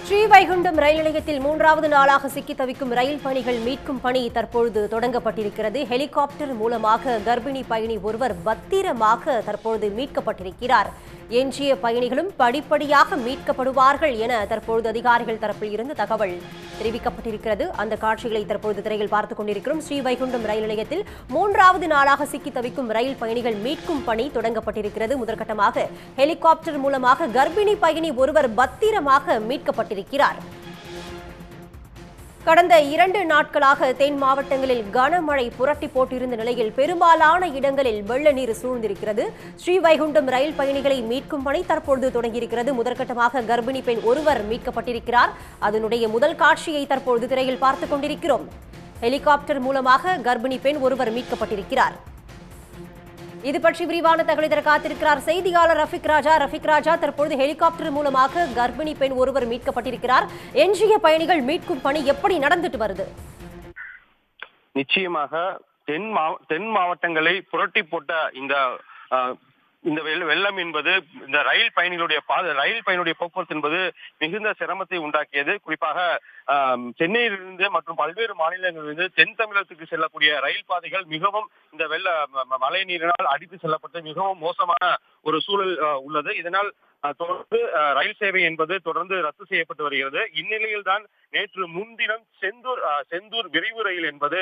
ஸ்ரீவைகுண்டம் ரயில் நிலையத்தில் 3வது நாளாக சிக்கி தவிக்கும் ரயில் பயணிகள் மீட்கும் பணி தற்பொழுது தொடங்கப்பட்டிருக்கிறது. ஹெலிகாப்டர் மூலமாக கர்ப்பிணி பயணி ஒருவர் பத்திரமாக தற்பொழுது மீட்கப்பட்டிருக்கிறார். எஞ்சிய பயணிகளும் படிப்படியாக மீட்கப்படுவார்கள் என தற்பொழுது அதிகாரிகள் தரப்பில் இருந்து தகவல் தெரிவிக்கப்பட்டிருக்கிறது. அந்த காட்சிகளை தற்பொழுது திரையில் பார்த்துக் கொண்டிருக்கிறோம். ஸ்ரீவைகுண்டம் ரயில் நிலையத்தில் 3வது நாளாக சிக்கி தவிக்கும் ரயில் பயணிகள் மீட்கும் பணி தொடங்கப்பட்டிருக்கிறது. முதற்கட்டமாக ஹெலிகாப்டர் மூலமாக கர்ப்பிணி பயணி ஒருவர் பத்திரமாக மீட்கப்பட்டிருக்கிறார். கடந்த 2 நாட்களாக தென் மாவட்டங்களில் கனமழை புரட்டி போட்டிருந்த நிலையில் பெரும்பாலான இடங்களில் வெள்ள நீர் சூழ்ந்திருக்கிறது. ஸ்ரீவைகுண்டம் ரயில் பயணிகளை மீட்கும் பணி தற்பொழுது தொடங்கியிருக்கிறது. முதற்கட்டமாக கர்ப்பிணி பெண் ஒருவர் மீட்கப்பட்டிருக்கிறார். அதனுடைய முதல் காட்சியை தற்பொழுது திரையில் பார்த்துக் கொண்டிருக்கிறோம். ஹெலிகாப்டர் மூலமாக கர்ப்பிணி பெண் ஒருவர் மீட்கப்பட்டிருக்கிறார். இது பற்றி விரிவான தகவலை தர காத்திருக்கிறார் செய்தியாளர் ரஃபிக் ராஜா. தற்பொழுது ஹெலிகாப்டர் மூலமாக கர்ப்பிணி பெண் ஒருவர் மீட்கப்பட்டிருக்கிறார். எஞ்சிய பயணிகள் மீட்கும் பணி எப்படி நடந்துட்டு வருது? நிச்சயமாக தென் மாவட்டங்களை புரட்டி போட்ட இந்த வெள்ளம் என்பது இந்த ரயில் பயணிகளுடைய போக்குவரத்து என்பது மிகுந்த சிரமத்தை உண்டாக்கியது. குறிப்பாக சென்னையிலிருந்து மற்றும் பல்வேறு மாநிலங்களிலிருந்து தென் தமிழகத்துக்கு செல்லக்கூடிய ரயில் பாதைகள் மிகவும் இந்த மழை நீரினால் அடித்து செல்லப்பட்டு மிகவும் மோசமான ஒரு சூழல் உள்ளது. இதனால் தொடர்ந்து ரயில் சேவை என்பது தொடர்ந்து ரத்து செய்யப்பட்டு வருகிறது. இந்நிலையில் தான் நேற்று முன்தினம் செந்தூர் விரைவு ரயில் என்பது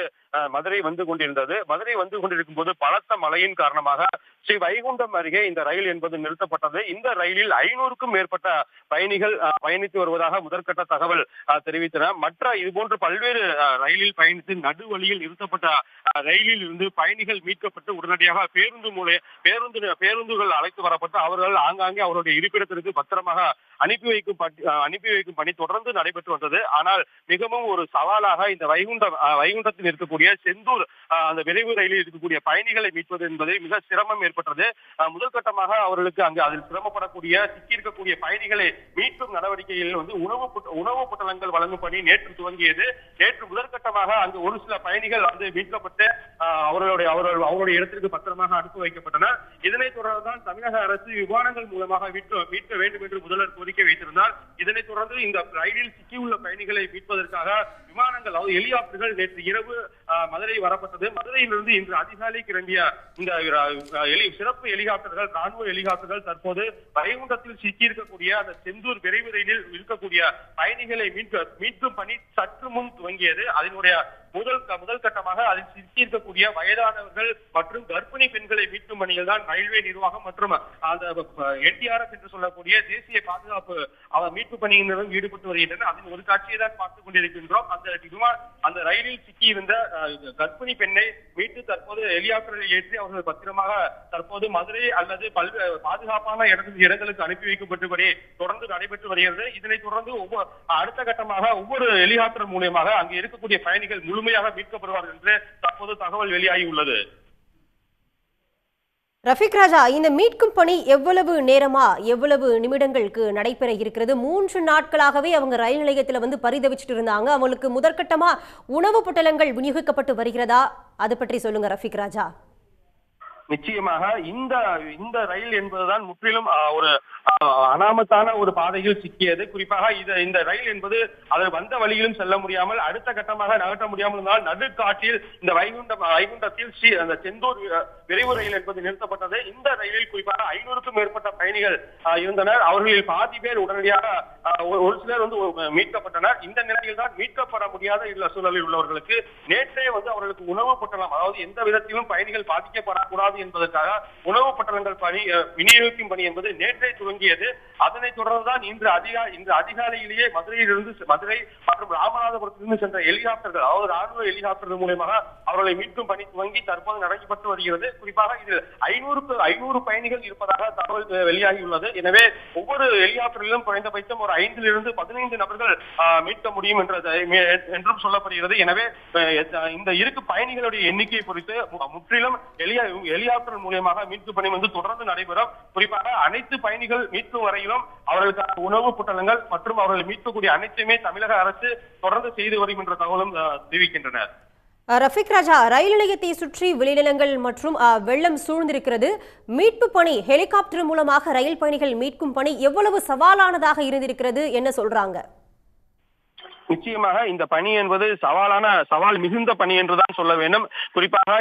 மதுரை வந்து கொண்டிருந்தது. மதுரை வந்து கொண்டிருக்கும் போது பலத்த மழையின் காரணமாக ஸ்ரீவைகுண்டம் அருகே இந்த ரயில் என்பது நிறுத்தப்பட்டது. இந்த ரயிலில் 500க்கும் மேற்பட்ட பயணிகள் பயணித்து வருவதாக முதற்கட்ட தகவல் தெரிவித்தன. மற்ற இதுபோன்று பல்வேறு ரயிலில் பயணித்து நடுவழியில் நிறுத்தப்பட்ட ரயிலில் இருந்து பயணிகள் மீட்கப்பட்டு உடனடியாக பேருந்துகள் அழைத்து வரப்பட்டு அவர்கள் ஆங்காங்கே அவருடைய இருப்பிடத்திற்கு பத்திரமாக அனுப்பி வைக்கும் பணி தொடர்ந்து நடைபெற்று வந்தது. ஆனால் மிகவும் ஒரு சவாலாக இந்த வைகுண்டத்தில் இருக்கக்கூடிய செந்தூர் அந்த விரைவு ரயிலில் இருக்கக்கூடிய பயணிகளை மீட்பது என்பது மிக சிரமம் ஏற்பட்டது. முதல் கட்டமாக அவர்களுக்கு அங்கு அதில் சிரமப்படக்கூடிய சிக்கி இருக்கக்கூடிய பயணிகளை மீட்கும் நடவடிக்கையில் உணவு பொட்டலங்கள் வழங்கும் பணி நேற்று துவங்கியது. நேற்று முதற்கட்டமாக அங்கு ஒரு சில பயணிகள் வந்து மீட்கப்பட்டு அவருடைய இடத்திற்கு பத்திரமாக அனுப்பி வைக்கப்பட்டனர். இதனைத் தொடர்ந்துதான் தமிழக அரசு விமானங்கள் மூலமாக மீட்க வேண்டும் என்று முதல்வர் கோரிக்கை வைத்திருந்தார். இதனைத் தொடர்ந்து இந்த ரயிலில் சிக்கியுள்ள பயணிகளை மீட்பதற்காக விமானங்கள் அதாவது ஹெலிகாப்டர்கள் நேற்று இரவு மதுரை வரப்பட்டது. மதுரையிலிருந்து இன்று அதிகாலை கிளம்பிய இந்த சிறப்பு ஹெலிகாப்டர்கள் ராணுவ ஹெலிகாப்டர்கள் தற்போது வைகுண்டத்தில் சிக்கி இருக்கக்கூடிய அந்த செந்தூர் விரைவு ரயிலில் இருக்கக்கூடிய பயணிகளை மீட்கும் பணி சற்று முன் துவங்கியது. அதனுடைய முதல் கட்டமாக அதில் சிக்கி இருக்கக்கூடிய வயதானவர்கள் மற்றும் கர்ப்பிணி பெண்களை மீட்கும் பணிகள் தான் ரயில்வே நிர்வாகம் மற்றும் அந்த NDRF என்று சொல்லக்கூடிய தேசிய பாதுகாப்பு மீட்பு பணியினரும் ஈடுபட்டு வருகின்றனர். அதன் ஒரு காட்சியை தான் பார்த்துக் கொண்டிருக்கின்றோம். அந்த ரயிலில் சிக்கி இருந்த கர்ப்பிணி பெண்ணை மீட்டு தற்போது ஹெலிகாப்டரில் ஏற்றி அவர்கள் பத்திரமாக தற்போது மதுரை அல்லது பல்வேறு பாதுகாப்பான இடங்களுக்கு அனுப்பி வைக்கப்பட்டபடி தொடர்ந்து நடைபெற்று வருகிறது. இதனைத் தொடர்ந்து அடுத்த கட்டமாக ஒவ்வொரு ஹெலிகாப்டர் மூலமாக அங்கு இருக்கக்கூடிய பயணிகள் முழுமையாக மீட்கப்படுவார்கள் என்று தற்போது தகவல் வெளியாகி உள்ளது. ரஃபிக் ராஜா, இந்த மீட்கும் பணி எவ்வளவு நிமிடங்களுக்கு நடைபெற இருக்கிறது? 3 நாட்களாகவே அவங்க ரயில் நிலையத்தில் வந்து பரிதவிச்சுட்டு இருந்தாங்க. அவங்களுக்கு முதற்கட்டமா உணவு பொட்டலங்கள் விநியோகிக்கப்பட்டு வருகிறதா? அது பற்றி சொல்லுங்க ரஃபிக் ராஜா. நிச்சயமாக இந்த ரயில் என்பதுதான் முற்றிலும் ஒரு அனாமத்தான ஒரு பாதையில் சிக்கியது. குறிப்பாக இந்த ரயில் என்பது அது வந்த வழியிலும் செல்ல முடியாமல் அடுத்த கட்டமாக நகர்த்த முடியாமல் இருந்தால் நடுக்காட்டில் இந்த வைகுண்டத்தில் அந்த செந்தூர் விரைவு ரயில் என்பது நிறுத்தப்பட்டது. இந்த ரயிலில் குறிப்பாக 500க்கும் மேற்பட்ட பயணிகள் இருந்தனர். அவர்களில் பாதி பேர் உடனடியாக ஒரு சிலர் வந்து மீட்கப்பட்டனர். இந்த நிலையில் தான் மீட்கப்பட முடியாத சூழலில் உள்ளவர்களுக்கு நேற்றே வந்து அவர்களுக்கு உணவு பொட்டலம் அதாவது எந்த விதத்திலும் பயணிகள் பாதிக்கப்படக்கூடாது என்பதற்காக உணவு பொட்டலங்கள் விநியோகிக்கும் பணி என்பது நேற்றே துவங்கியது. அதனைத் தொடர்ந்துதான் இன்று அதிகாலையிலேயே மதுரை மற்றும் ராமநாதபுரத்திலிருந்து சென்ற ஹெலிகாப்டர்கள் அதாவது ராணுவ ஹெலிகாப்டர்கள் மூலமாக அவர்களை மீட்கும் பணி துவங்கி தற்போது நடைபெற்று வருகிறது. குறிப்பாக இதில் 500 பயணிகள் இருப்பதாக தகவல் வெளியாகியுள்ளது. எனவே ஒவ்வொரு ஹெலிகாப்டரிலும் குறைந்தபட்சம் ஒரு 5 to 15 நபர்கள் மீட்க முடியும் என்றும் சொல்லப்படுகிறது. எனவே இந்த இருக்கு பயணிகளுடைய எண்ணிக்கை குறித்து முற்றிலும் ஹெலிகாப்டர் மூலமாக மீட்பு பணி வந்து தொடர்ந்து நடைபெறும். குறிப்பாக அனைத்து பயணிகள் மீட்பு வரையிலும் அவர்களுக்கு உணவு பொட்டலங்கள் மற்றும் அவர்கள் மீட்கக்கூடிய அனைத்துமே தமிழக அரசு தொடர்ந்து செய்து வரும் என்ற தகவலும் தெரிவிக்கின்றனர். ரஃபிக் ராஜா, ரயில் நிலையத்தை சுற்றி விளைநிலங்கள் மற்றும் வெள்ளம் சூழ்ந்திருக்கிறது. மீட்பு பணி ஹெலிகாப்டர் மூலமாக ரயில் பயணிகள் மீட்கும் பணி எவ்வளவு சவாலானதாக இருந்திருக்கிறது என்ன சொல்றாங்க? நிச்சயமாக இந்த பணி என்பது சவால் மிகுந்த பணி என்றுதான் சொல்ல வேண்டும். குறிப்பாக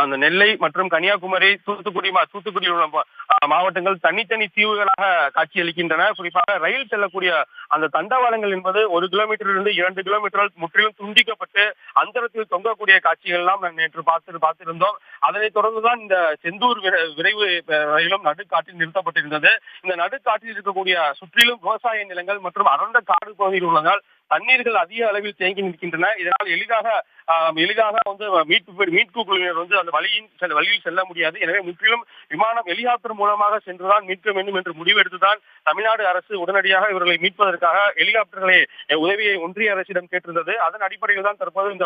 அந்த நெல்லை மற்றும் கன்னியாகுமரி, தூத்துக்குடி உள்ள மாவட்டங்கள் தனித்தனி தீவுகளாக காட்சியளிக்கின்றன. குறிப்பாக ரயில் செல்லக்கூடிய அந்த தண்டவாளங்கள் என்பது 1 கிலோமீட்டரிலிருந்து 2 கிலோமீட்டர் முற்றிலும் துண்டிக்கப்பட்டு அந்தரத்தில் தொங்கக்கூடிய காட்சிகள் எல்லாம் நேற்று பார்த்திருந்தோம். அதனைத் தொடர்ந்துதான் இந்த செந்தூர் விரைவு ரயிலும் நடுக்காட்டில் நிறுத்தப்பட்டிருந்தது. இந்த நடுக்காட்டில் இருக்கக்கூடிய சுற்றிலும் விவசாய நிலங்கள் மற்றும் அடர்ந்த காடு பகுதியில் உள்ளதால் தண்ணீர்கள் அதிக அளவில் தேங்கி நிற்கின்றன. இதனால் எளிதாக மீட்பு குழுவினர் அந்த வழியில் செல்ல முடியாது. எனவே முற்றிலும் ஹெலிகாப்டர் மூலமாக சென்றுதான் மீட்க வேண்டும் என்று முடிவெடுத்துதான் தமிழ்நாடு அரசு உடனடியாக இவர்களை மீட்பதற்காக ஹெலிகாப்டர்களை உதவியை ஒன்றிய அரசிடம் கேட்டிருந்தது. அதன் அடிப்படையில் தான் தற்போது இந்த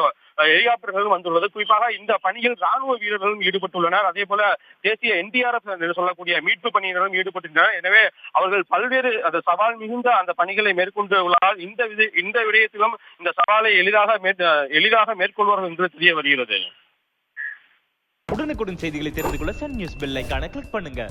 ஹெலிகாப்டர்களும் வந்துள்ளது. குறிப்பாக இந்த பணியில் ராணுவ வீரர்களும் ஈடுபட்டுள்ளனர். அதே போல தேசிய NDRF சொல்லக்கூடிய மீட்பு பணியினரும் ஈடுபட்டுள்ளனர். எனவே அவர்கள் பல்வேறு சவால் மிகுந்த அந்த பணிகளை மேற்கொண்டு உள்ளதால் இந்த விடயத்திலும் இந்த சவாலை எளிதாக மேற்கொள்வார்கள் என்று தெரிய வருகிறது. உடனுக்குடன் செய்திகளை தெரிந்து கொள்ள சன் நியூஸ் பெல் ஐகானை கிளிக் பண்ணுங்க.